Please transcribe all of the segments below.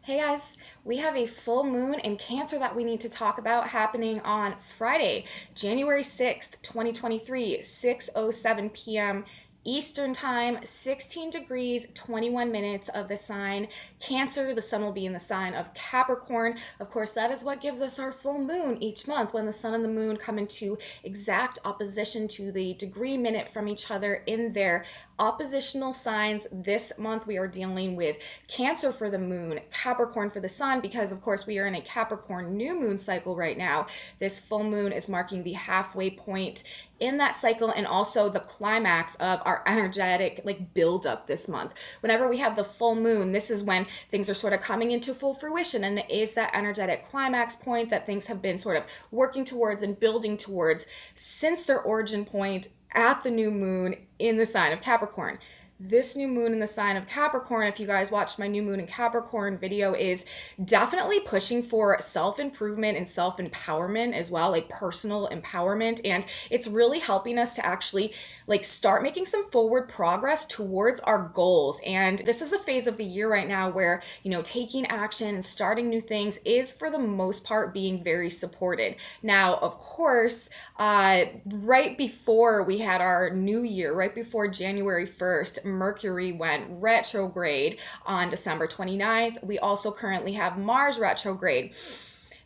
Hey guys, we have a full moon in Cancer that we need to talk about happening on Friday, January 6th, 2023, 6:07 p.m. Eastern Time, 16 degrees, 21 minutes of the sign Cancer. The sun will be in the sign of Capricorn. Of course, that is what gives us our full moon each month when the sun and the moon come into exact opposition to the degree minute from each other in their oppositional signs. This month we are dealing with Cancer for the moon, Capricorn for the sun, because of course we are in a Capricorn new moon cycle right now. This full moon is marking the halfway point in that cycle and also the climax of our energetic build up this month. Whenever we have the full moon, this is when things are sort of coming into full fruition, and it is that energetic climax point that things have been sort of working towards and building towards since their origin point at the new moon in the sign of Capricorn. This new moon in the sign of Capricorn, if you guys watched my new moon in Capricorn video, is definitely pushing for self-improvement and self-empowerment as well, like personal empowerment. And it's really helping us to actually start making some forward progress towards our goals. And this is a phase of the year right now where, taking action and starting new things is for the most part being very supported. Now, of course, right before we had our new year, right before January 1st, Mercury went retrograde on December 29th. We also currently have Mars retrograde.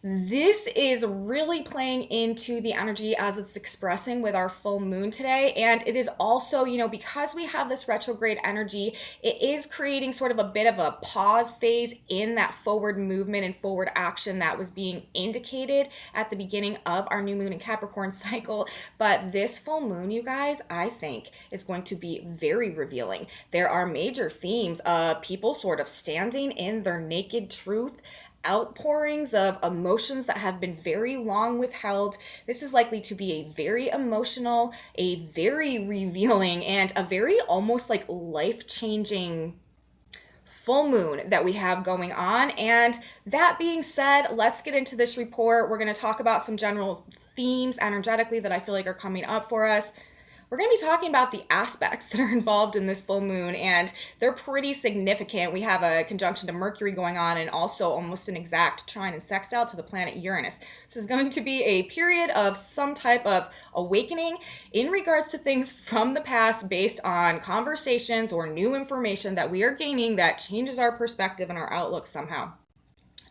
This is really playing into the energy as it's expressing with our full moon today. And it is also, because we have this retrograde energy, it is creating sort of a bit of a pause phase in that forward movement and forward action that was being indicated at the beginning of our new moon and Capricorn cycle. But this full moon, you guys, I think is going to be very revealing. There are major themes of people sort of standing in their naked truth, outpourings of emotions that have been very long withheld. This is likely to be a very emotional, a very revealing, and a very almost like life-changing full moon that we have going on. And that being said, let's get into this report. We're going to talk about some general themes energetically that I feel like are coming up for us. We're going to be talking about the aspects that are involved in this full moon, and they're pretty significant. We have a conjunction to Mercury going on and also almost an exact trine and sextile to the planet Uranus. This is going to be a period of some type of awakening in regards to things from the past based on conversations or new information that we are gaining that changes our perspective and our outlook somehow.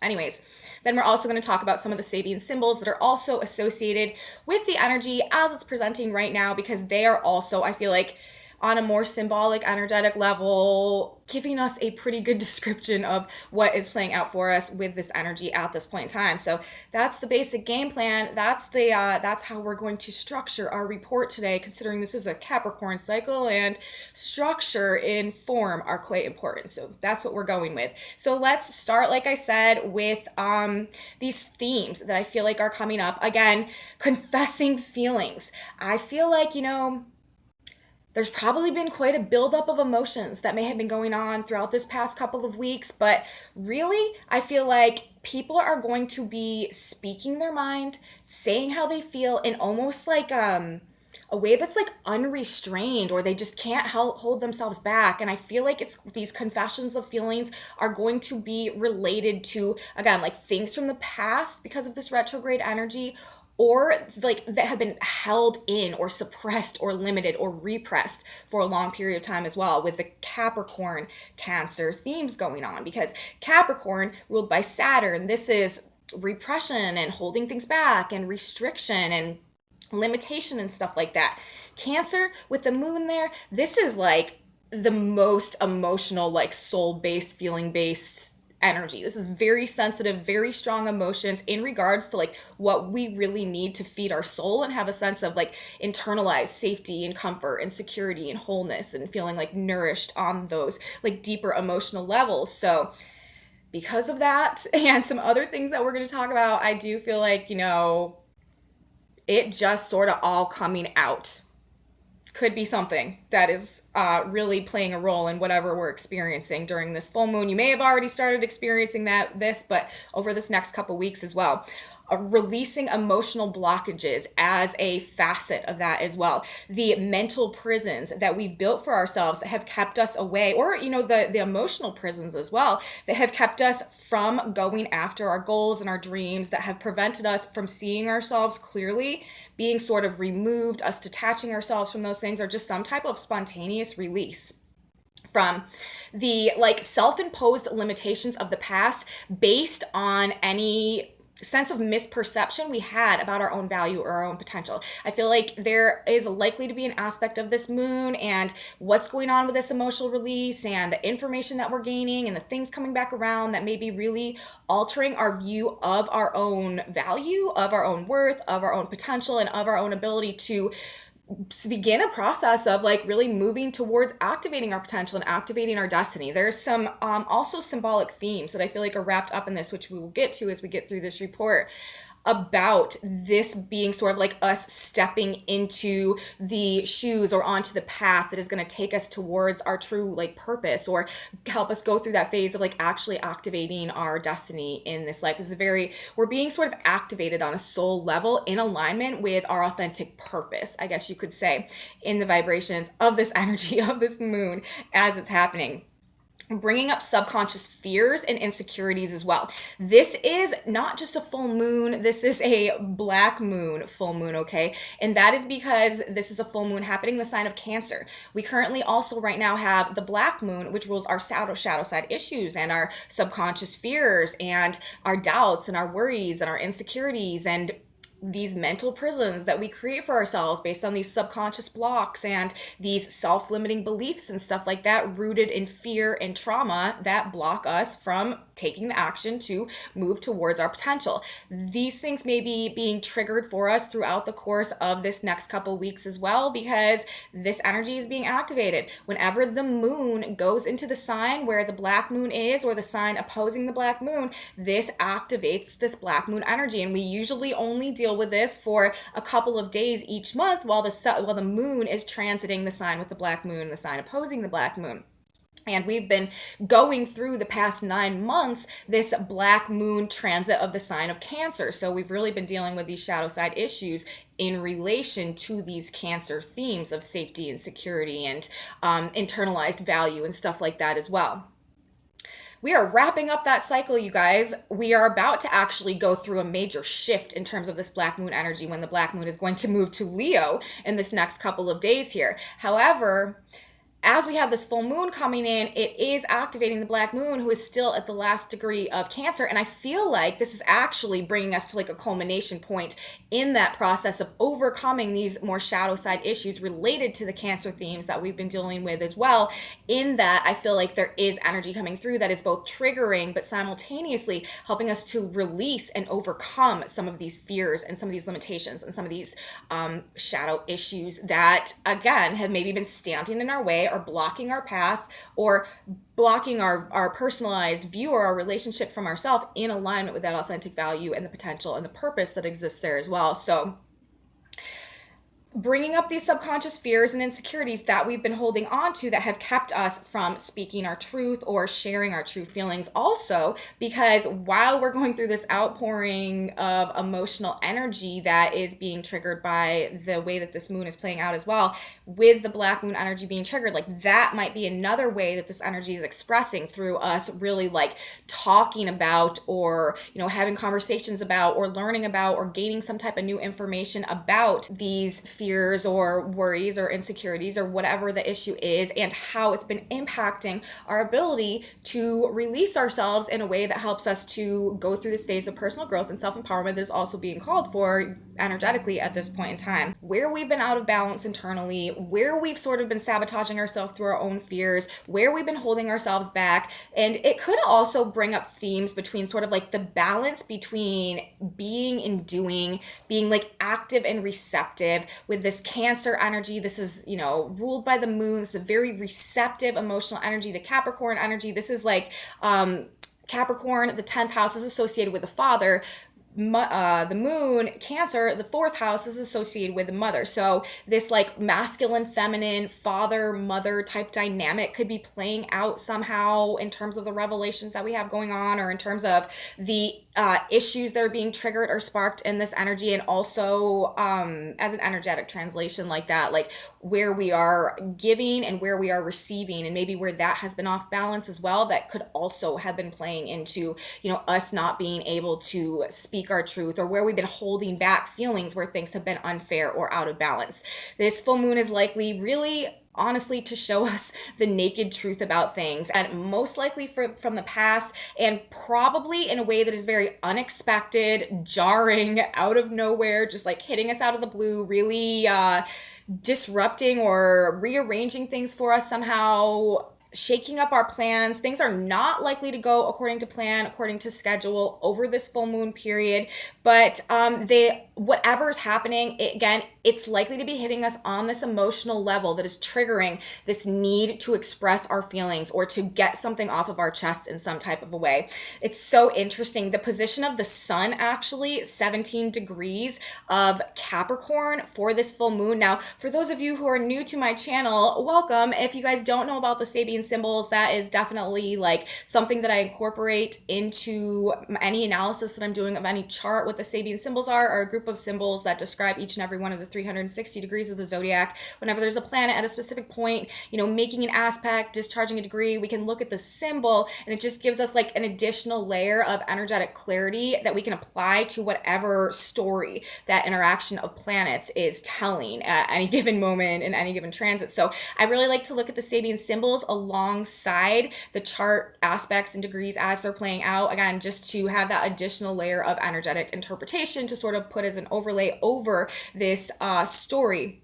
Anyways, then we're also going to talk about some of the Sabian symbols that are also associated with the energy as it's presenting right now, because they are also, I feel like, on a more symbolic, energetic level, giving us a pretty good description of what is playing out for us with this energy at this point in time. So that's the basic game plan. That's how we're going to structure our report today, considering this is a Capricorn cycle and structure and form are quite important. So that's what we're going with. So let's start, like I said, with these themes that I feel like are coming up. Again, confessing feelings. I feel like, there's probably been quite a buildup of emotions that may have been going on throughout this past couple of weeks, but really, I feel like people are going to be speaking their mind, saying how they feel in almost like a way that's like unrestrained, or they just can't hold themselves back. And I feel like it's these confessions of feelings are going to be related to, again, like things from the past because of this retrograde energy, or like that have been held in or suppressed or limited or repressed for a long period of time as well, with the Capricorn Cancer themes going on, because Capricorn ruled by Saturn, this is repression and holding things back and restriction and limitation and stuff like that. Cancer with the moon there, this is like the most emotional, like soul-based, feeling-based energy. This is very sensitive, very strong emotions in regards to like what we really need to feed our soul and have a sense of like internalized safety and comfort and security and wholeness and feeling like nourished on those like deeper emotional levels. So because of that and some other things that we're going to talk about, I do feel like, it just sort of all coming out could be something that is really playing a role in whatever we're experiencing during this full moon. You may have already started experiencing this, but over this next couple weeks as well. releasing emotional blockages as a facet of that as well. The mental prisons that we've built for ourselves that have kept us away, or the emotional prisons as well, that have kept us from going after our goals and our dreams, that have prevented us from seeing ourselves clearly, being sort of removed, us detaching ourselves from those things, or just some type of spontaneous release from the like self-imposed limitations of the past based on any sense of misperception we had about our own value or our own potential. I feel like there is likely to be an aspect of this moon and what's going on with this emotional release and the information that we're gaining and the things coming back around that may be really altering our view of our own value, of our own worth, of our own potential, and of our own ability to begin a process of like really moving towards activating our potential and activating our destiny. There's some also symbolic themes that I feel like are wrapped up in this, which we will get to as we get through this report, about this being sort of like us stepping into the shoes or onto the path that is going to take us towards our true like purpose, or help us go through that phase of like actually activating our destiny in this life. This is we're being sort of activated on a soul level in alignment with our authentic purpose, I guess you could say, in the vibrations of this energy of this moon as it's happening, bringing up subconscious fears and insecurities as well. This is not just a full moon, this is a black moon full moon, okay? And that is because this is a full moon happening in the sign of Cancer. We currently also right now have the black moon, which rules our shadow side issues and our subconscious fears and our doubts and our worries and our insecurities and these mental prisons that we create for ourselves based on these subconscious blocks and these self-limiting beliefs and stuff like that, rooted in fear and trauma that block us from taking the action to move towards our potential. These things may be being triggered for us throughout the course of this next couple weeks as well, because this energy is being activated. Whenever the moon goes into the sign where the black moon is, or the sign opposing the black moon, this activates this black moon energy. And we usually only deal with this for a couple of days each month while the moon is transiting the sign with the black moon, the sign opposing the black moon. And we've been going through the past 9 months this black moon transit of the sign of Cancer. So we've really been dealing with these shadow side issues in relation to these Cancer themes of safety and security and internalized value and stuff like that as well. We are wrapping up that cycle, you guys. We are about to actually go through a major shift in terms of this black moon energy when the black moon is going to move to Leo in this next couple of days here. However, as we have this full moon coming in, it is activating the black moon, who is still at the last degree of Cancer. And I feel like this is actually bringing us to like a culmination point in that process of overcoming these more shadow side issues related to the Cancer themes that we've been dealing with as well. In that, I feel like there is energy coming through that is both triggering, but simultaneously helping us to release and overcome some of these fears and some of these limitations and some of these shadow issues that, again, have maybe been standing in our way, or blocking our path, or blocking our personalized view or our relationship from ourselves in alignment with that authentic value and the potential and the purpose that exists there as well. So bringing up these subconscious fears and insecurities that we've been holding on to that have kept us from speaking our truth or sharing our true feelings. Also, because while we're going through this outpouring of emotional energy that is being triggered by the way that this moon is playing out as well, with the black moon energy being triggered, like that might be another way that this energy is expressing through us really like talking about, or having conversations about, or learning about, or gaining some type of new information about these fears or worries or insecurities or whatever the issue is, and how it's been impacting our ability to release ourselves in a way that helps us to go through this phase of personal growth and self-empowerment that is also being called for energetically at this point in time, where we've been out of balance internally, where we've sort of been sabotaging ourselves through our own fears, where we've been holding ourselves back. And it could also bring up themes between sort of like the balance between being and doing, being like active and receptive. With this Cancer energy, this is ruled by the moon. This is a very receptive emotional energy. The Capricorn energy, this is like Capricorn, the 10th house is associated with the father. the moon, Cancer, the fourth house is associated with the mother. So this like masculine, feminine, father, mother type dynamic could be playing out somehow in terms of the revelations that we have going on, or in terms of the issues that are being triggered or sparked in this energy. And also as an energetic translation like that, like where we are giving and where we are receiving, and maybe where that has been off balance as well, that could also have been playing into, us not being able to speak our truth, or where we've been holding back feelings where things have been unfair or out of balance. This full moon is likely really honestly to show us the naked truth about things, and most likely from the past, and probably in a way that is very unexpected, jarring, out of nowhere, just like hitting us out of the blue, really disrupting or rearranging things for us somehow, shaking up our plans. Things are not likely to go according to plan, according to schedule over this full moon period. But whatever is happening, it's likely to be hitting us on this emotional level that is triggering this need to express our feelings or to get something off of our chest in some type of a way. It's so interesting. The position of the sun, actually 17 degrees of Capricorn for this full moon. Now, for those of you who are new to my channel, welcome. If you guys don't know about the Sabian symbols, that is definitely like something that I incorporate into any analysis that I'm doing of any chart. What the Sabian symbols are a group of symbols that describe each and every one of the 360 degrees of the zodiac. Whenever there's a planet at a specific point, making an aspect, discharging a degree, we can look at the symbol, and it just gives us like an additional layer of energetic clarity that we can apply to whatever story that interaction of planets is telling at any given moment in any given transit. So I really like to look at the Sabian symbols alongside the chart aspects and degrees as they're playing out, again, just to have that additional layer of energetic interpretation to sort of put as an overlay over this story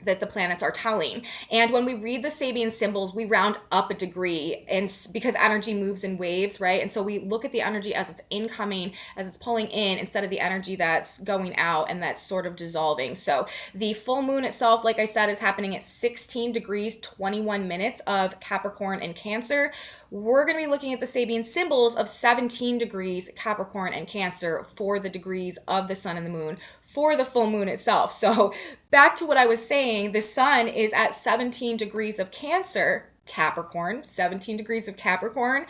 that the planets are telling. And when we read the Sabian symbols, we round up a degree, and because energy moves in waves, right? And so we look at the energy as it's incoming, as it's pulling in, instead of the energy that's going out and that's sort of dissolving. So the full moon itself, like I said, is happening at 16 degrees 21 minutes of Capricorn and Cancer. We're going to be looking at the Sabian symbols of 17 degrees Capricorn and Cancer for the degrees of the sun and the moon for the full moon itself. So back to what I was saying, the sun is at 17 degrees of Cancer, Capricorn, 17 degrees of Capricorn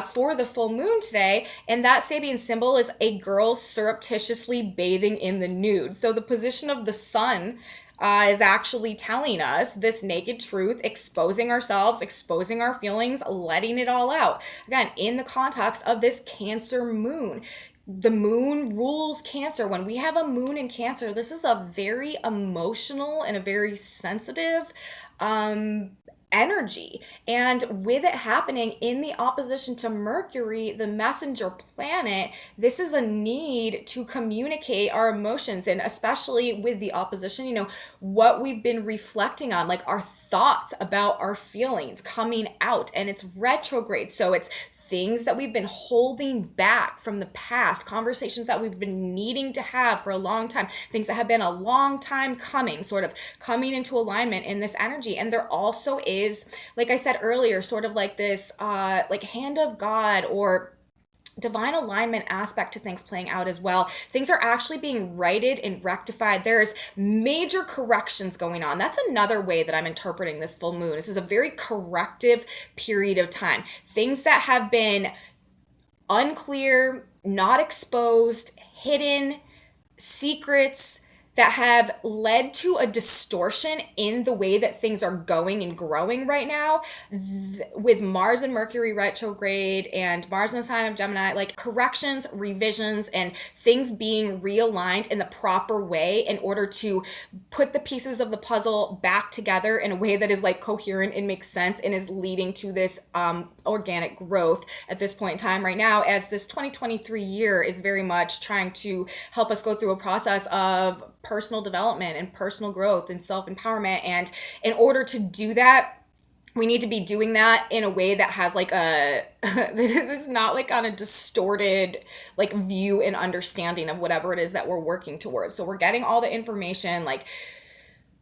for the full moon today. And that Sabian symbol is a girl surreptitiously bathing in the nude. So the position of the sun is actually telling us this naked truth, exposing ourselves, exposing our feelings, letting it all out. Again, in the context of this Cancer moon. The moon rules Cancer. When we have a moon in Cancer, this is a very emotional and a very sensitive energy. And with it happening in the opposition to Mercury, the messenger planet, this is a need to communicate our emotions. And especially with the opposition, what we've been reflecting on, like our thoughts about our feelings coming out, and it's retrograde. So it's things that we've been holding back from the past, conversations that we've been needing to have for a long time, things that have been a long time coming, sort of coming into alignment in this energy. And there also is, like I said earlier, sort of like this like hand of God or divine alignment aspect to things playing out as well. Things are actually being righted and rectified. There's major corrections going on. That's another way that I'm interpreting this full moon. This is a very corrective period of time. Things that have been unclear, not exposed, hidden, secrets, that have led to a distortion in the way that things are going and growing right now with Mars and Mercury retrograde and Mars in the sign of Gemini, like corrections, revisions, and things being realigned in the proper way in order to put the pieces of the puzzle back together in a way that is like coherent and makes sense and is leading to this organic growth at this point in time right now, as this 2023 year is very much trying to help us go through a process of personal development and personal growth and self-empowerment. And in order to do that, we need to be doing that in a way that has like it's not like on a distorted like view and understanding of whatever it is that we're working towards. So we're getting all the information, like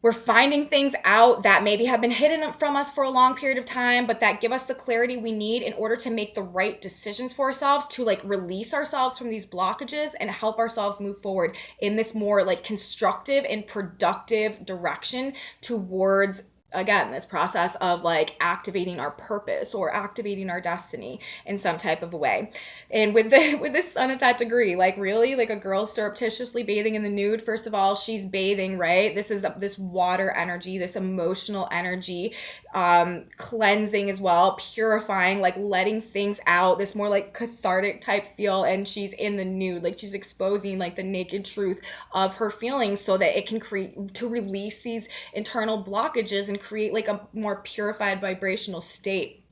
we're finding things out that maybe have been hidden from us for a long period of time, but that give us the clarity we need in order to make the right decisions for ourselves, to like release ourselves from these blockages and help ourselves move forward in this more like constructive and productive direction towards, again, this process of like activating our purpose or activating our destiny in some type of a way. And with the sun at that degree, like really, like a girl surreptitiously bathing in the nude, first of all, she's bathing, right? This is this water energy, this emotional energy, cleansing as well, purifying, like letting things out, this more like cathartic type feel. And she's in the nude, like she's exposing like the naked truth of her feelings so that it can create, to release these internal blockages and create like a more purified vibrational state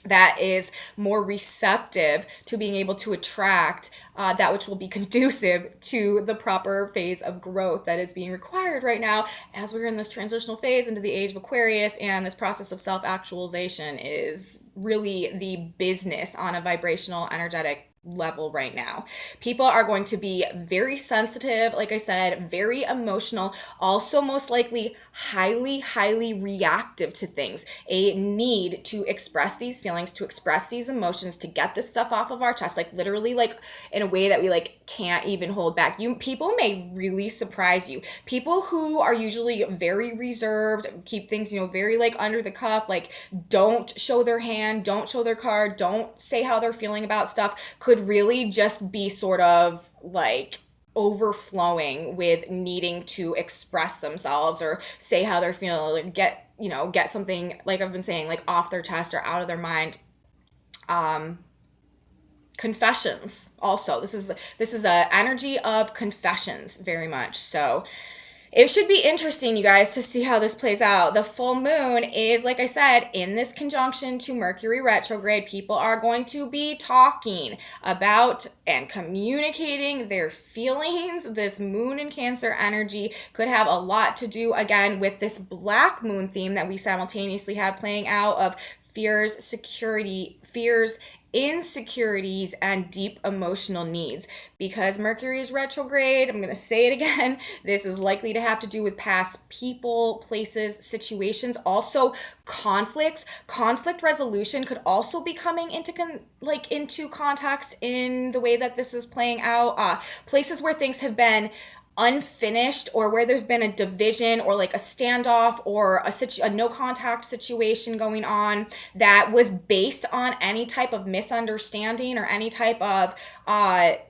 that is more receptive to being able to attract that which will be conducive to the proper phase of growth that is being required right now as we're in this transitional phase into the age of Aquarius. And this process of self-actualization is really the business on a vibrational energetic level right now. People are going to be very sensitive, like I said, very emotional, also most likely highly reactive to things. A need to express these feelings, to express these emotions, to get this stuff off of our chest, like literally like in a way that we like can't even hold back. People may really surprise you. People who are usually very reserved, keep things, very like under the cuff, like don't show their hand, don't show their card, don't say how they're feeling about stuff, could really just be sort of like overflowing with needing to express themselves or say how they're feeling, or get something, like I've been saying, like off their chest or out of their mind. Confessions also, this is a energy of confessions very much. So it should be interesting, you guys, to see how this plays out. The full moon is, like I said, in this conjunction to Mercury retrograde. People are going to be talking about and communicating their feelings. This moon in Cancer energy could have a lot to do, again, with this black moon theme that we simultaneously have playing out of fears, security, fears, insecurities, and deep emotional needs. Because Mercury is retrograde, I'm going to say it again, this is likely to have to do with past people, places, situations, also conflicts. Conflict resolution could also be coming into context in the way that this is playing out. Places where things have been unfinished, or where there's been a division or like a standoff or a no contact situation going on that was based on any type of misunderstanding or any type of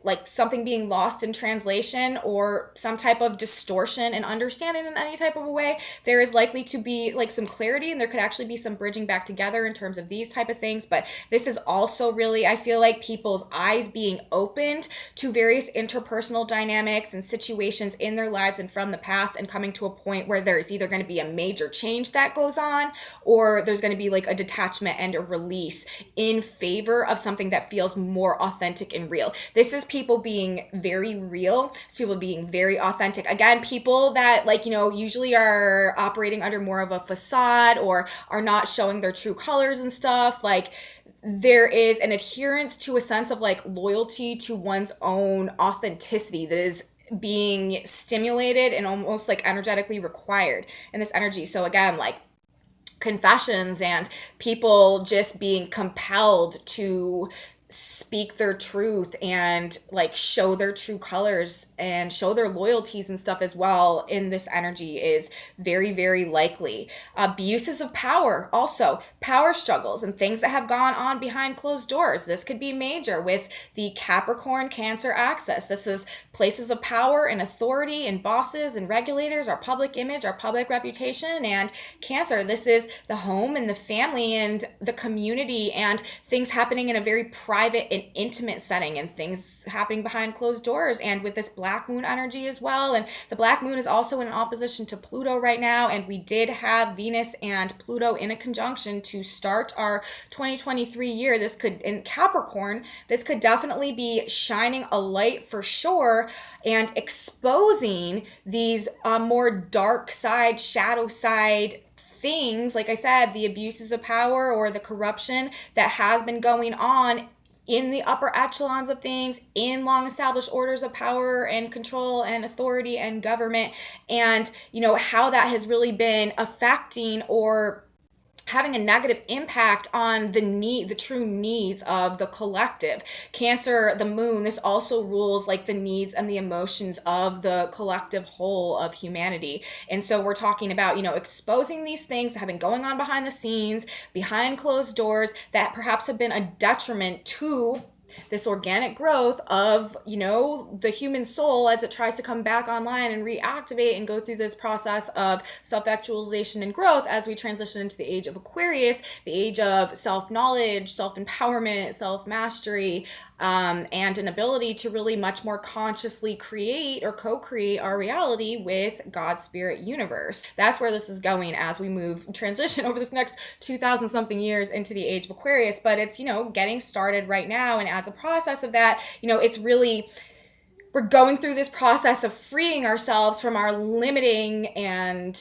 like something being lost in translation or some type of distortion in understanding in any type of a way. There is likely to be like some clarity, and there could actually be some bridging back together in terms of these type of things. But this is also really, I feel like, people's eyes being opened to various interpersonal dynamics and situations in their lives and from the past, and coming to a point where there's either going to be a major change that goes on, or there's going to be like a detachment and a release in favor of something that feels more authentic and real. This is people being very real. It's people being very authentic. Again, people that usually are operating under more of a facade or are not showing their true colors and stuff. Like, there is an adherence to a sense of like loyalty to one's own authenticity that is being stimulated and almost like energetically required in this energy. So again, like confessions and people just being compelled to speak their truth and like show their true colors and show their loyalties and stuff as well in this energy is very likely. Abuses of power, also power struggles and things that have gone on behind closed doors. This could be major with the Capricorn Cancer axis. This is places of power and authority and bosses and regulators, our public image, our public reputation. And Cancer, this is the home and the family and the community and things happening in a very private and intimate setting, and things happening behind closed doors. And with this black moon energy as well, and the black moon is also in opposition to Pluto right now, and we did have Venus and Pluto in a conjunction to start our 2023 year. This could, in Capricorn, this could definitely be shining a light for sure and exposing these more dark side, shadow side things, like I said, the abuses of power or the corruption that has been going on in the upper echelons of things, in long established orders of power and control and authority and government, and how that has really been affecting or having a negative impact on the true needs of the collective. Cancer, the moon, this also rules like the needs and the emotions of the collective whole of humanity. And so we're talking about, exposing these things that have been going on behind the scenes, behind closed doors, that perhaps have been a detriment to this organic growth of the human soul as it tries to come back online and reactivate and go through this process of self-actualization and growth as we transition into the age of Aquarius, the age of self-knowledge, self-empowerment, self-mastery, and an ability to really much more consciously create or co-create our reality with God's spirit universe. That's where this is going as we transition over this next 2,000 something years into the age of Aquarius. But it's, getting started right now. And as a process of that, it's really, we're going through this process of freeing ourselves from our limiting and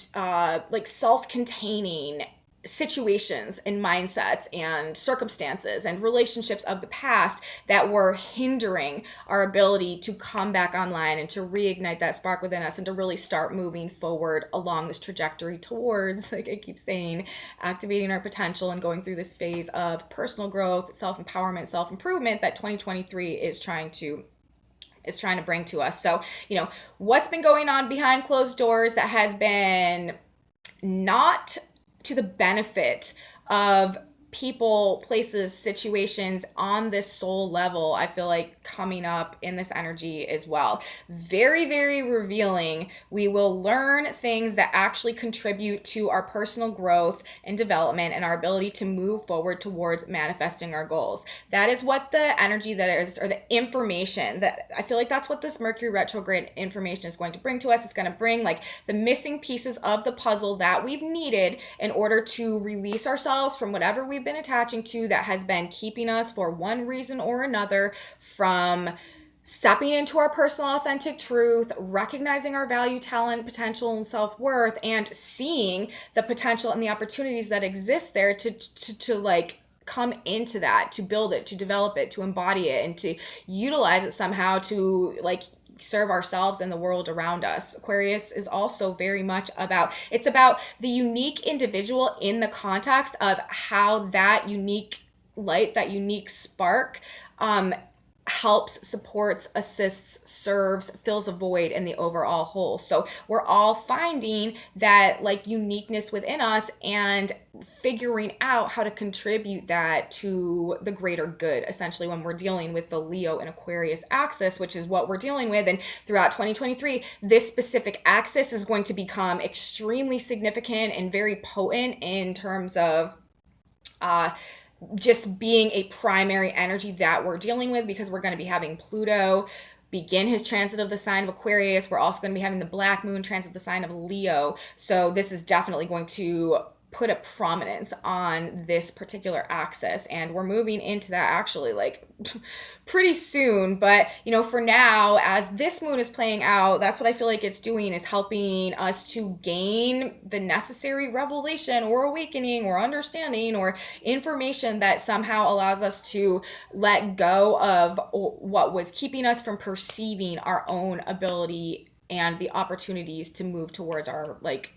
self-containing situations and mindsets and circumstances and relationships of the past that were hindering our ability to come back online and to reignite that spark within us and to really start moving forward along this trajectory towards, like I keep saying, activating our potential and going through this phase of personal growth, self-empowerment, self-improvement that 2023 is trying to bring to us. So, what's been going on behind closed doors that has been not to the benefit of people, places, situations on this soul level, I feel like coming up in this energy as well. Very, very revealing. We will learn things that actually contribute to our personal growth and development and our ability to move forward towards manifesting our goals. That is what the energy that is, or the information that I feel like that's what this Mercury retrograde information is going to bring to us. It's going to bring like the missing pieces of the puzzle that we've needed in order to release ourselves from whatever we've been attaching to that has been keeping us for one reason or another from stepping into our personal authentic truth, recognizing our value, talent, potential, and self-worth, and seeing the potential and the opportunities that exist there to like come into that, to build it, to develop it, to embody it, and to utilize it somehow to like serve ourselves and the world around us. Aquarius is also very much about the unique individual in the context of how that unique light, that unique spark, helps, supports, assists, serves, fills a void in the overall whole. So we're all finding that like uniqueness within us and figuring out how to contribute that to the greater good, essentially, when we're dealing with the Leo and Aquarius axis, which is what we're dealing with. And throughout 2023, this specific axis is going to become extremely significant and very potent in terms of just being a primary energy that we're dealing with, because we're going to be having Pluto begin his transit of the sign of Aquarius. We're also going to be having the Black Moon transit the sign of Leo. So this is definitely going to put a prominence on this particular axis, and we're moving into that actually like pretty soon. But for now, as this moon is playing out, that's what I feel like it's doing, is helping us to gain the necessary revelation or awakening or understanding or information that somehow allows us to let go of what was keeping us from perceiving our own ability and the opportunities to move towards our like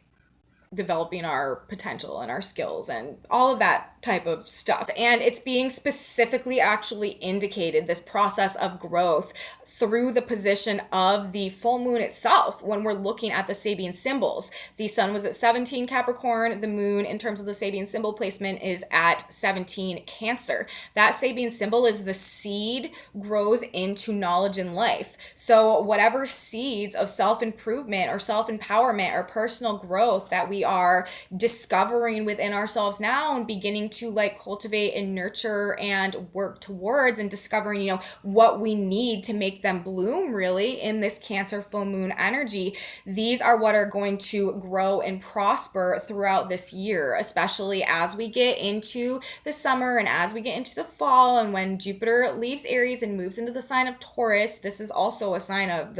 developing our potential and our skills and all of that type of stuff. And it's being specifically actually indicated, this process of growth, through the position of the full moon itself. When we're looking at the Sabian symbols, the sun was at 17 Capricorn, the moon in terms of the Sabian symbol placement is at 17 Cancer. That Sabian symbol is the seed grows into knowledge and life. So whatever seeds of self-improvement or self-empowerment or personal growth that we are discovering within ourselves now and beginning to like cultivate and nurture and work towards, and discovering what we need to make them bloom really in this Cancer full moon energy, these are what are going to grow and prosper throughout this year, especially as we get into the summer and as we get into the fall. And when Jupiter leaves Aries and moves into the sign of Taurus, this is also the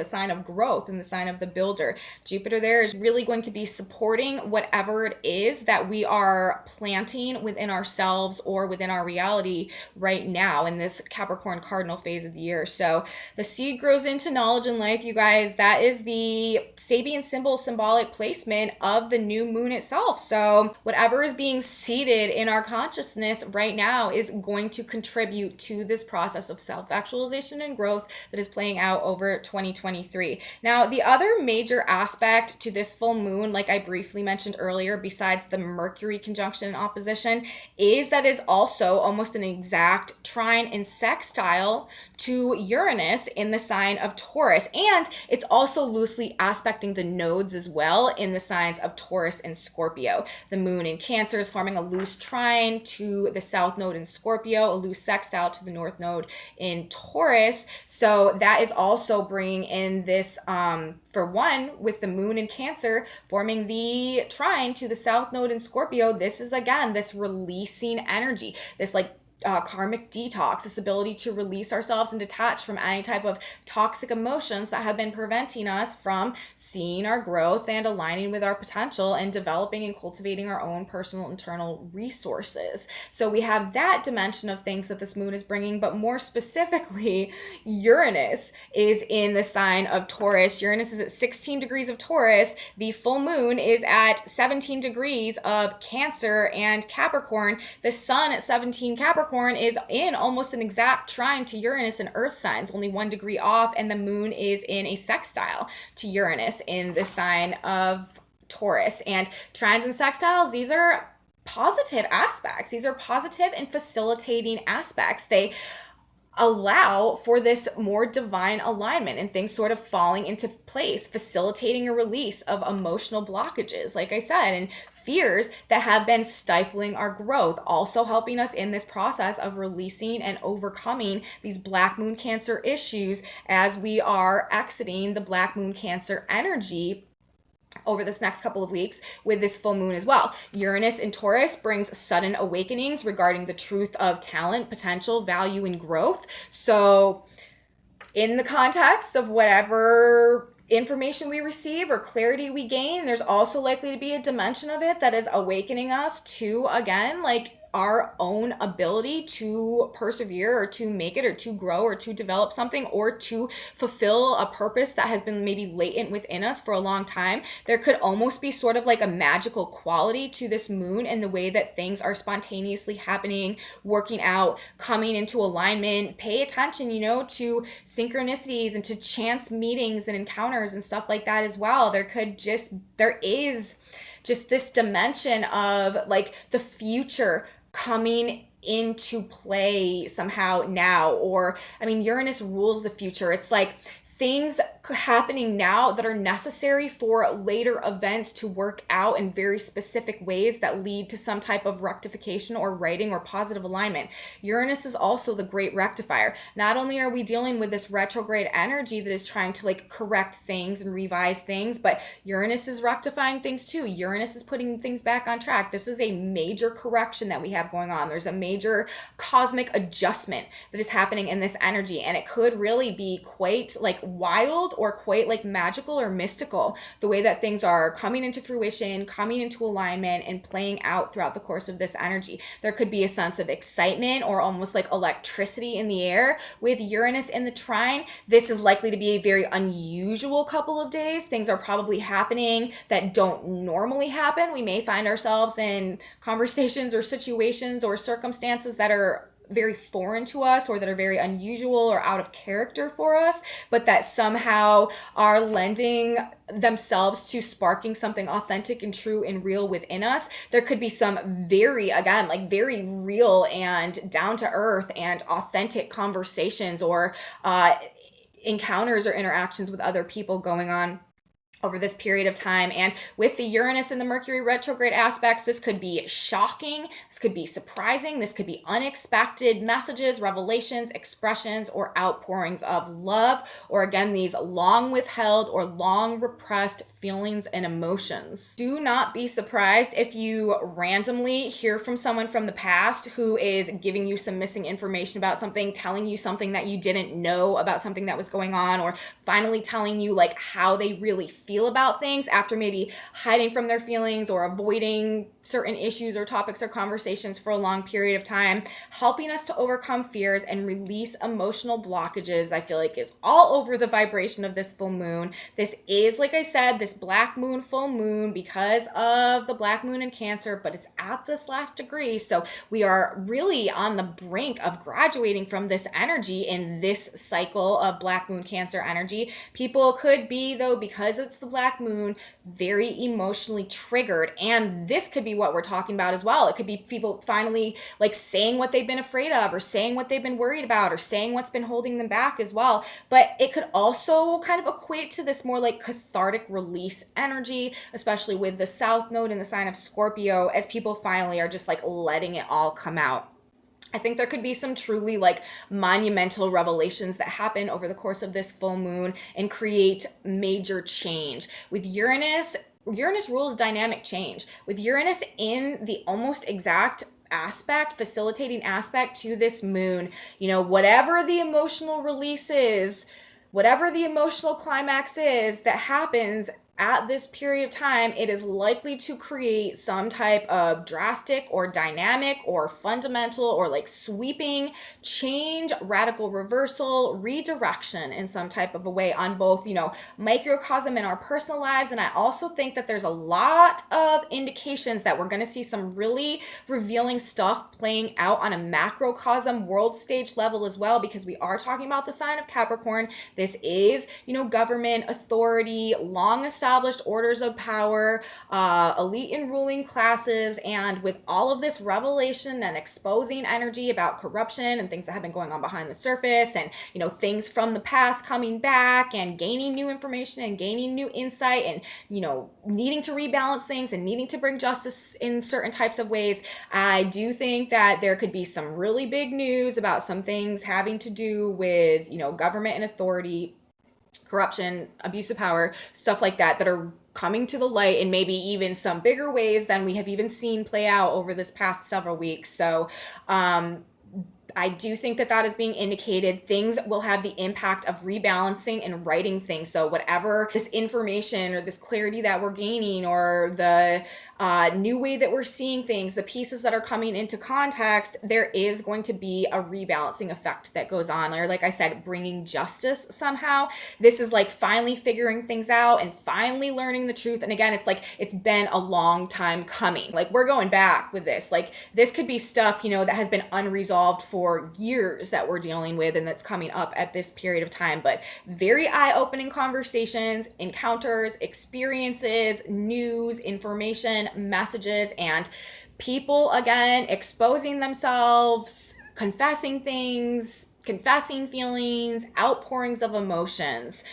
sign of growth and the sign of the builder. Jupiter there is really going to be supporting whatever it is that we are planting within ourselves or within our reality right now in this Capricorn cardinal phase of the year. So the seed grows into knowledge in life, you guys. That is the Sabian symbolic placement of the new moon itself. So whatever is being seeded in our consciousness right now is going to contribute to this process of self-actualization and growth that is playing out over 2023. Now, the other major aspect to this full moon, like I briefly mentioned earlier, besides the Mercury conjunction and opposition, is that is also almost an exact trine and sextile to Uranus in the sign of Taurus. And it's also loosely aspecting the nodes as well in the signs of Taurus and Scorpio. The moon in Cancer is forming a loose trine to the south node in Scorpio, a loose sextile to the north node in Taurus. So that is also bringing in this, for one, with the moon in Cancer forming the trine to the south node in Scorpio, this is again this releasing energy, this like karmic detox, this ability to release ourselves and detach from any type of toxic emotions that have been preventing us from seeing our growth and aligning with our potential and developing and cultivating our own personal internal resources. So we have that dimension of things that this moon is bringing, but more specifically, Uranus is in the sign of Taurus. Uranus is at 16 degrees of Taurus. The full moon is at 17 degrees of Cancer and Capricorn. The sun at 17 Capricorn is in almost an exact trine to Uranus in earth signs, only 1 degree off, and the moon is in a sextile to Uranus in the sign of Taurus. And trines and sextiles, these are positive aspects. These are positive and facilitating aspects. They allow for this more divine alignment and things sort of falling into place, facilitating a release of emotional blockages, like I said, and fears that have been stifling our growth, also helping us in this process of releasing and overcoming these Black Moon Cancer issues as we are exiting the Black Moon Cancer energy over this next couple of weeks with this full moon as well. Uranus in Taurus brings sudden awakenings regarding the truth of talent, potential, value, and growth. So in the context of whatever information we receive or clarity we gain, there's also likely to be a dimension of it that is awakening us to, again, like our own ability to persevere or to make it or to grow or to develop something or to fulfill a purpose that has been maybe latent within us for a long time. There could almost be sort of like a magical quality to this moon and the way that things are spontaneously happening, working out, coming into alignment. Pay attention, to synchronicities and to chance meetings and encounters and stuff like that as well. There is just this dimension of like the future coming into play somehow now. Or Uranus rules the future. It's like things happening now that are necessary for later events to work out in very specific ways that lead to some type of rectification or righting or positive alignment. Uranus is also the great rectifier. Not only are we dealing with this retrograde energy that is trying to like correct things and revise things, but Uranus is rectifying things too. Uranus is putting things back on track. This is a major correction that we have going on. There's a major cosmic adjustment that is happening in this energy, and it could really be quite like wild or quite like magical or mystical, the way that things are coming into fruition, coming into alignment, and playing out throughout the course of this energy. There could be a sense of excitement or almost like electricity in the air with Uranus in the trine. This is likely to be a very unusual couple of days. Things are probably happening that don't normally happen. We may find ourselves in conversations or situations or circumstances that are very foreign to us or that are very unusual or out of character for us, but that somehow are lending themselves to sparking something authentic and true and real within us. There could be some very real and down to earth and authentic conversations or encounters or interactions with other people going on over this period of time. And with the Uranus and the Mercury retrograde aspects, this could be shocking, this could be surprising, this could be unexpected messages, revelations, expressions, or outpourings of love, or again, these long withheld or long repressed feelings and emotions. Do not be surprised if you randomly hear from someone from the past who is giving you some missing information about something, telling you something that you didn't know about something that was going on, or finally telling you like how they really feel feel about things after maybe hiding from their feelings or avoiding certain issues or topics or conversations for a long period of time, helping us to overcome fears and release emotional blockages, I feel like is all over the vibration of this full moon. This is, like I said, this black moon, full moon, because of the black moon in Cancer, but it's at this last degree. So we are really on the brink of graduating from this energy in this cycle of black moon Cancer energy. People could be, though, because it's the black moon, very emotionally triggered. And this could be what we're talking about as well. It could be people finally like saying what they've been afraid of, or saying what they've been worried about, or saying what's been holding them back as well. But it could also kind of equate to this more like cathartic release energy, especially with the South Node in the sign of Scorpio, as people finally are just like letting it all come out. I think there could be some truly like monumental revelations that happen over the course of this full moon and create major change. With Uranus rules dynamic change. With Uranus in the almost exact aspect, facilitating aspect to this moon, whatever the emotional release is, whatever the emotional climax is that happens at this period of time, it is likely to create some type of drastic or dynamic or fundamental or like sweeping change, radical reversal, redirection in some type of a way on both, microcosm in our personal lives. And I also think that there's a lot of indications that we're going to see some really revealing stuff playing out on a macrocosm world stage level as well, because we are talking about the sign of Capricorn. This is, government, authority, long established orders of power, elite and ruling classes, and with all of this revelation and exposing energy about corruption and things that have been going on behind the surface, and things from the past coming back and gaining new information and gaining new insight, and needing to rebalance things and needing to bring justice in certain types of ways, I do think that there could be some really big news about some things having to do with government and authority, corruption, abuse of power, stuff like that are coming to the light in maybe even some bigger ways than we have even seen play out over this past several weeks. So I do think that is being indicated. Things will have the impact of rebalancing and righting things. So whatever this information or this clarity that we're gaining, or the new way that we're seeing things, the pieces that are coming into context, there is going to be a rebalancing effect that goes on. Or like I said, bringing justice somehow. This is like finally figuring things out and finally learning the truth. And again, it's like it's been a long time coming. Like we're going back with this. Like this could be stuff, that has been unresolved for years that we're dealing with, and that's coming up at this period of time. But very eye-opening conversations, encounters, experiences, news, information, messages, and people again exposing themselves, confessing things, confessing feelings, outpourings of emotions.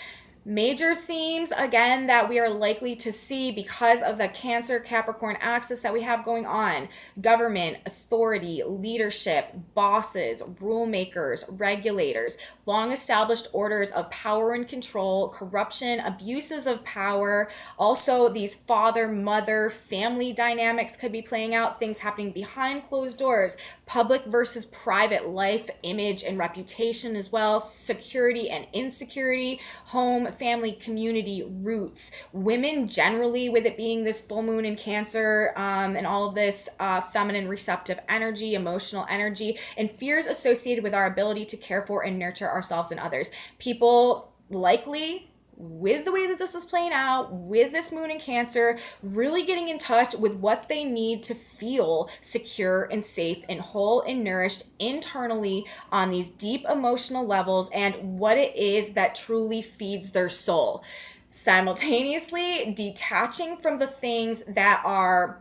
Major themes, again, that we are likely to see because of the Cancer-Capricorn axis that we have going on: government, authority, leadership, bosses, rule makers, regulators, long-established orders of power and control, corruption, abuses of power. Also, these father-mother family dynamics could be playing out, things happening behind closed doors, public versus private life, image and reputation as well, security and insecurity, home, family, community, roots, women generally, with it being this full moon in Cancer, and all of this feminine receptive energy, emotional energy, and fears associated with our ability to care for and nurture ourselves and others. People likely, with the way that this is playing out, with this moon in Cancer, really getting in touch with what they need to feel secure and safe and whole and nourished internally on these deep emotional levels, and what it is that truly feeds their soul. Simultaneously detaching from the things that are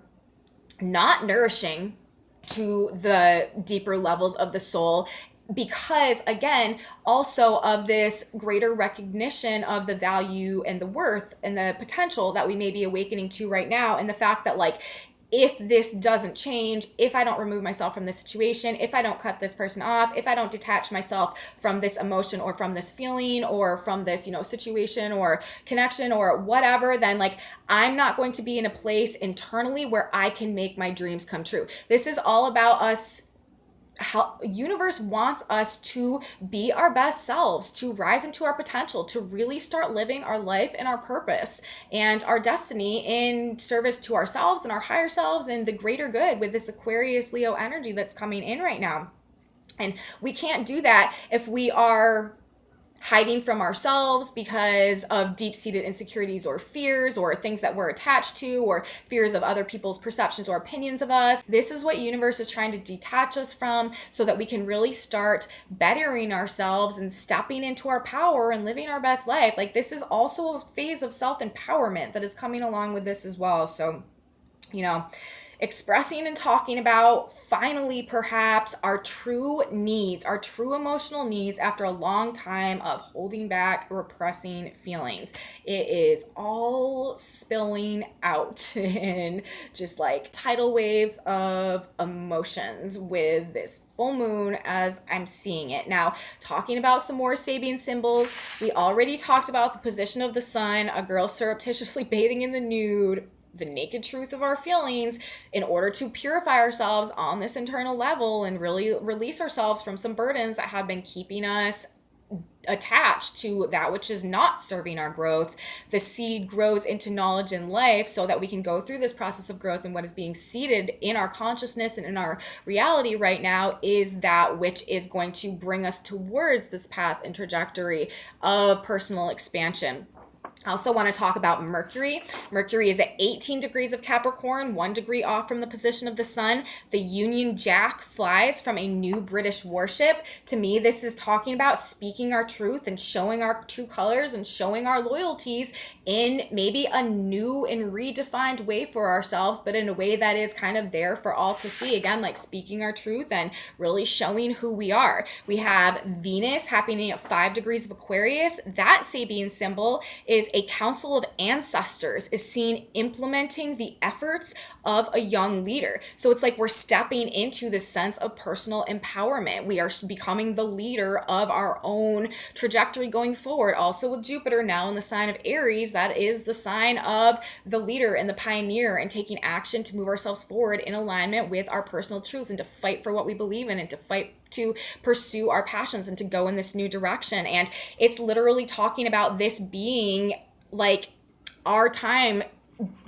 not nourishing to the deeper levels of the soul, because again, also of this greater recognition of the value and the worth and the potential that we may be awakening to right now, and the fact that like, if this doesn't change, if I don't remove myself from this situation, if I don't cut this person off, if I don't detach myself from this emotion or from this feeling or from this, situation or connection or whatever, then like I'm not going to be in a place internally where I can make my dreams come true. This is all about us how universe wants us to be our best selves, to rise into our potential, to really start living our life and our purpose and our destiny in service to ourselves and our higher selves and the greater good with this Aquarius Leo energy that's coming in right now. And we can't do that if we are hiding from ourselves because of deep-seated insecurities or fears or things that we're attached to or fears of other people's perceptions or opinions of us. This is what universe is trying to detach us from so that we can really start bettering ourselves and stepping into our power and living our best life. Like, this is also a phase of self-empowerment that is coming along with this as well. So, you know, expressing and talking about finally perhaps our true needs, our true emotional needs after a long time of holding back, repressing feelings. It is all spilling out in just like tidal waves of emotions with this full moon as I'm seeing it. Now, talking about some more Sabian symbols, we already talked about the position of the sun, a girl surreptitiously bathing in the nude, the naked truth of our feelings in order to purify ourselves on this internal level and really release ourselves from some burdens that have been keeping us attached to that which is not serving our growth. The seed grows into knowledge and life so that we can go through this process of growth, and what is being seeded in our consciousness and in our reality right now is that which is going to bring us towards this path and trajectory of personal expansion. I also want to talk about Mercury. Mercury is at 18 degrees of Capricorn, 1 degree off from the position of the sun. The Union Jack flies from a new British warship. To me, this is talking about speaking our truth and showing our true colors and showing our loyalties in maybe a new and redefined way for ourselves, but in a way that is kind of there for all to see. Again, like speaking our truth and really showing who we are. We have Venus happening at 5 degrees of Aquarius. That Sabian symbol is a council of ancestors, is seen implementing the efforts of a young leader. So it's like we're stepping into this sense of personal empowerment. We are becoming the leader of our own trajectory going forward. Also with Jupiter now in the sign of Aries, that is the sign of the leader and the pioneer and taking action to move ourselves forward in alignment with our personal truths and to fight for what we believe in and to fight to pursue our passions and to go in this new direction. And it's literally talking about this being like our time,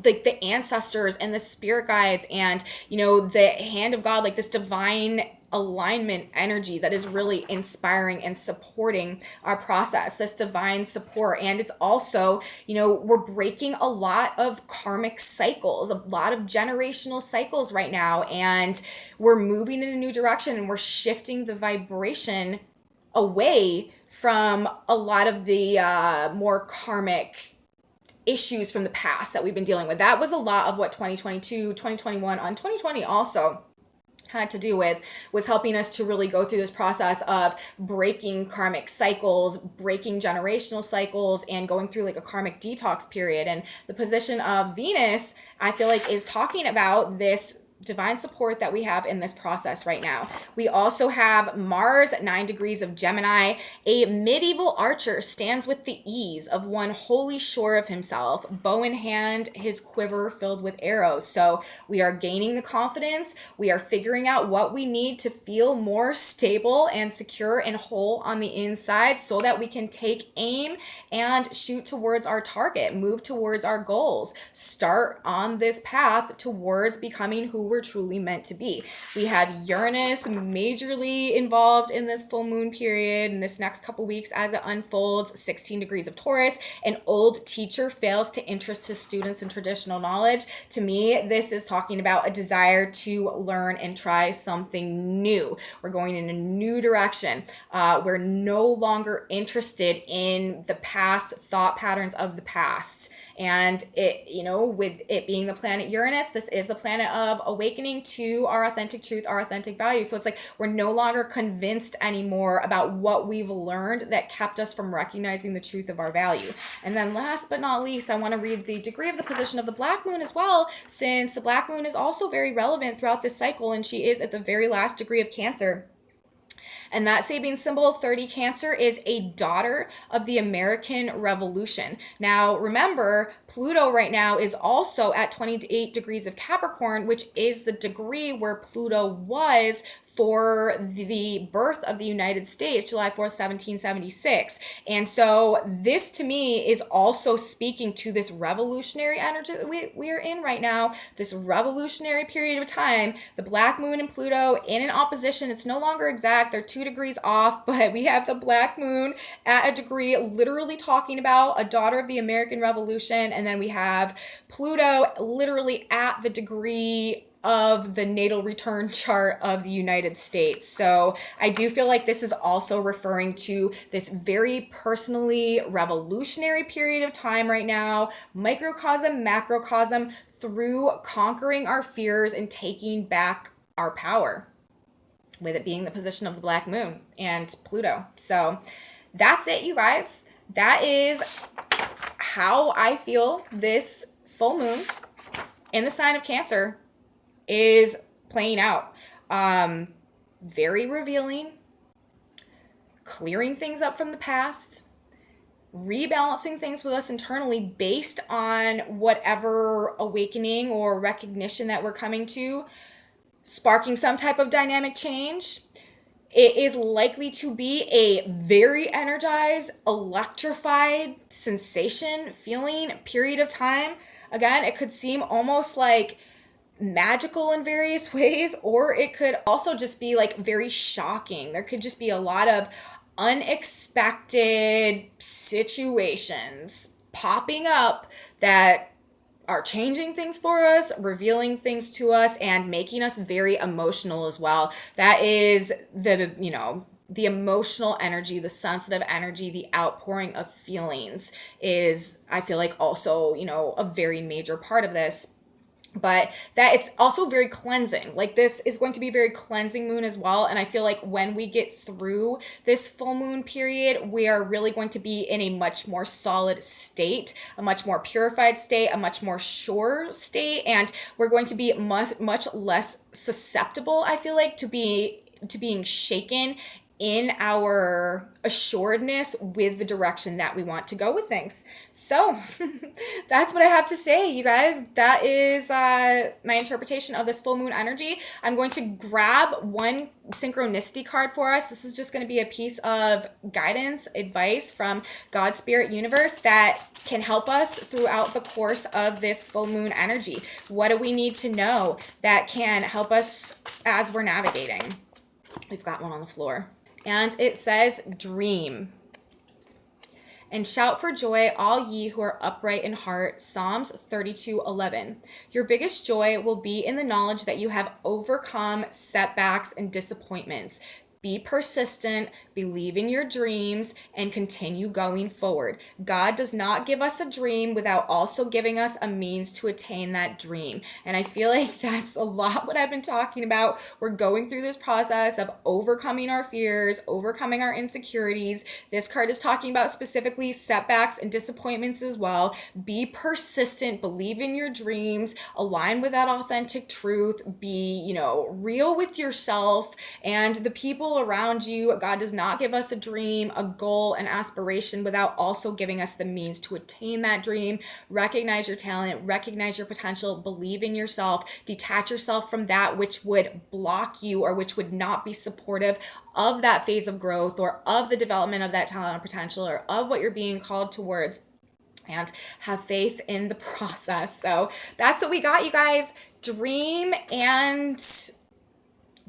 like the ancestors and the spirit guides and, you know, the hand of God, like this divine alignment energy that is really inspiring and supporting our process, this divine support. And it's also, you know, we're breaking a lot of karmic cycles, a lot of generational cycles right now, and we're moving in a new direction and we're shifting the vibration away from a lot of the more karmic issues from the past that we've been dealing with. That was a lot of what 2022, 2021, on 2020 also had to do with, was helping us to really go through this process of breaking karmic cycles, breaking generational cycles, and going through like a karmic detox period. And the position of Venus, I feel like, is talking about this divine support that we have in this process right now. We also have Mars at 9 degrees of Gemini. A medieval archer stands with the ease of one wholly sure of himself, bow in hand, his quiver filled with arrows. So we are gaining the confidence. We are figuring out what we need to feel more stable and secure and whole on the inside so that we can take aim and shoot towards our target, move towards our goals, start on this path towards becoming who we're truly meant to be. We have Uranus majorly involved in this full moon period in this next couple weeks as it unfolds. 16 degrees of Taurus. An old teacher fails to interest his students in traditional knowledge. To me, this is talking about a desire to learn and try something new. We're going in a new direction. We're no longer interested in the past thought patterns of the past. And it, you know, with it being the planet Uranus, this is the planet of awakening to our authentic truth, our authentic values. So it's like we're no longer convinced anymore about what we've learned that kept us from recognizing the truth of our value. And then last but not least, I want to read the degree of the position of the Black Moon as well, since the Black Moon is also very relevant throughout this cycle, and she is at the very last degree of Cancer. And that Sabian symbol 30 Cancer is a daughter of the American Revolution. Now, remember, Pluto right now is also at 28 degrees of Capricorn, which is the degree where Pluto was for the birth of the United States, July 4th, 1776. And so this to me is also speaking to this revolutionary energy that we are in right now, this revolutionary period of time. The Black Moon and Pluto in an opposition. It's no longer exact. They're 2 degrees off, but we have the Black Moon at a degree, literally talking about a daughter of the American Revolution. And then we have Pluto literally at the degree of the natal return chart of the United States. So I do feel like this is also referring to this very personally revolutionary period of time right now, microcosm, macrocosm, through conquering our fears and taking back our power, with it being the position of the Black Moon and Pluto. So that's it, you guys. That is how I feel this full moon in the sign of Cancer is playing out. Very revealing, clearing things up from the past, rebalancing things with us internally based on whatever awakening or recognition that we're coming to, sparking some type of dynamic change. It is likely to be a very energized, electrified sensation, feeling, period of time. Again, it could seem almost like magical in various ways, or it could also just be like very shocking. There could just be a lot of unexpected situations popping up that are changing things for us, revealing things to us, and making us very emotional as well. That is the emotional energy, the sensitive energy, the outpouring of feelings is, I feel like, also, a very major part of this. But that it's also very cleansing. Like, this is going to be a very cleansing moon as well. And I feel like when we get through this full moon period, we are really going to be in a much more solid state, a much more purified state, a much more sure state. And we're going to be much less susceptible, I feel like, to being shaken in our assuredness with the direction that we want to go with things. So that's what I have to say, you guys. That is my interpretation of this full moon energy. I'm going to grab one synchronicity card for us. This is just going to be a piece of guidance, advice from God, Spirit, Universe that can help us throughout the course of this full moon energy. What do we need to know that can help us as we're navigating? We've got one on the floor. And it says, dream. And shout for joy, all ye who are upright in heart. Psalms 32:11. Your biggest joy will be in the knowledge that you have overcome setbacks and disappointments. Be persistent, believe in your dreams, and continue going forward. God does not give us a dream without also giving us a means to attain that dream. And I feel like that's a lot what I've been talking about. We're going through this process of overcoming our fears, overcoming our insecurities. This card is talking about specifically setbacks and disappointments as well. Be persistent, believe in your dreams, align with that authentic truth, be, real with yourself and the people around you. God does not give us a dream, a goal, an aspiration without also giving us the means to attain that dream. Recognize your talent, recognize your potential, believe in yourself, detach yourself from that which would block you or which would not be supportive of that phase of growth or of the development of that talent or potential or of what you're being called towards, and have faith in the process. So that's what we got, you guys. Dream and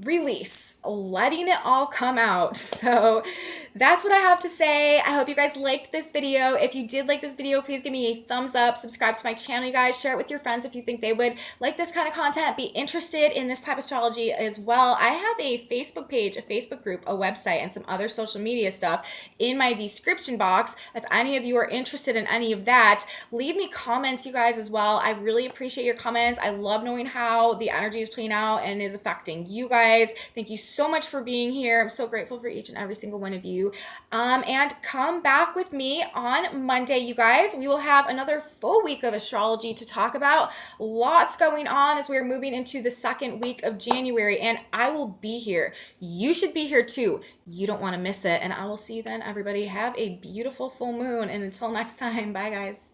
release, letting it all come out. So that's what I have to say. I hope you guys liked this video. If you did like this video, please give me a thumbs up, subscribe to my channel, you guys, share it with your friends if you think they would like this kind of content, be interested in this type of astrology as well. I have a Facebook page, a Facebook group, a website, and some other social media stuff in my description box. If any of you are interested in any of that, leave me comments, you guys, as well. I really appreciate your comments. I love knowing how the energy is playing out and is affecting you guys. guys. Thank you so much for being here. I'm so grateful for each and every single one of you. And come back with me on Monday, you guys. We will have another full week of astrology to talk about. Lots going on as we're moving into the second week of January, and I will be here. You should be here too. You don't want to miss it. And I will see you then, everybody. Have a beautiful full moon. And until next time, bye, guys.